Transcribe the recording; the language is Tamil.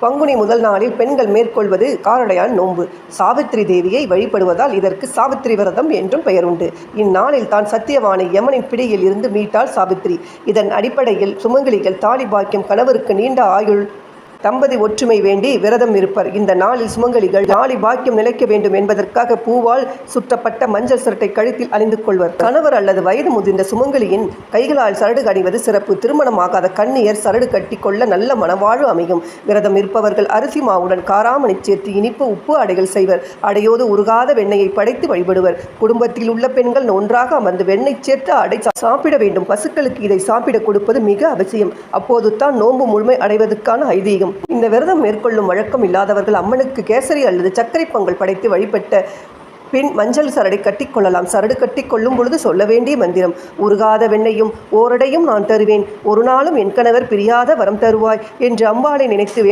பங்குனி முதல் நாளில் பெண்கள் மேற்கொள்வது காரடையான் நோன்பு. சாவித்திரி தேவியை வழிபடுவதால் இதற்கு சாவித்திரி விரதம் என்றும் பெயர் உண்டு. இந்நாளில் தான் சத்தியவானை யமனின் பிடியில் இருந்து மீட்டாள் சாவித்திரி. இதன் அடிப்படையில் சுமங்கலிகள் தாலி பாக்கியம், கணவருக்கு நீண்ட ஆயுள், தம்பதி ஒற்றுமை வேண்டி விரதம் இருப்பர். இந்த நாளில் சுமங்கலிகள் தாலி பாக்கியம் நிலைக்க வேண்டும் என்பதற்காக பூவால் சுற்றப்பட்ட மஞ்சள் சரட்டை கழுத்தில் அணிந்து கொள்வர். கணவர் அல்லது வயது முதிர்ந்த சுமங்கலியின் கைகளால் சரடு அணிவது சிறப்பு. திருமணமாகாத கன்னியர் சரடு கட்டி கொள்ள நல்ல மனவாழ்வு அமையும். விரதம் இருப்பவர்கள் அரிசி மாவுடன் காராமணி சேர்த்து இனிப்பு, உப்பு அடைகள் செய்வர். அடையோடு உருகாத வெண்ணெயை படைத்து வழிபடுவர். குடும்பத்தில் உள்ள பெண்கள் ஒன்றாக அமர்ந்து வெண்ணெய் சேர்த்து அடை சாப்பிட வேண்டும். பசுக்களுக்கு இதை சாப்பிட கொடுப்பது மிக அவசியம். அப்போது தான் நோன்பு முழுமை அடைவதற்கான ஐதீகம். இந்த விரதம் மேற்கொள்ளும் வழக்கம் இல்லாதவர்கள் அம்மனுக்கு கேசரி அல்லது சர்க்கரை பொங்கல் படைத்து வழிபட்ட பின் மஞ்சள் சரடை கட்டிக்கொள்ளலாம். சரடு கட்டி கொள்ளும் பொழுது சொல்ல வேண்டிய மந்திரம்: உருகாத வெண்ணையும் ஓரடையும் நான் தருவேன், ஒரு நாளும் என் கணவர் பிரியாத வரம் தருவாய் என்று அம்பாளை நினைத்து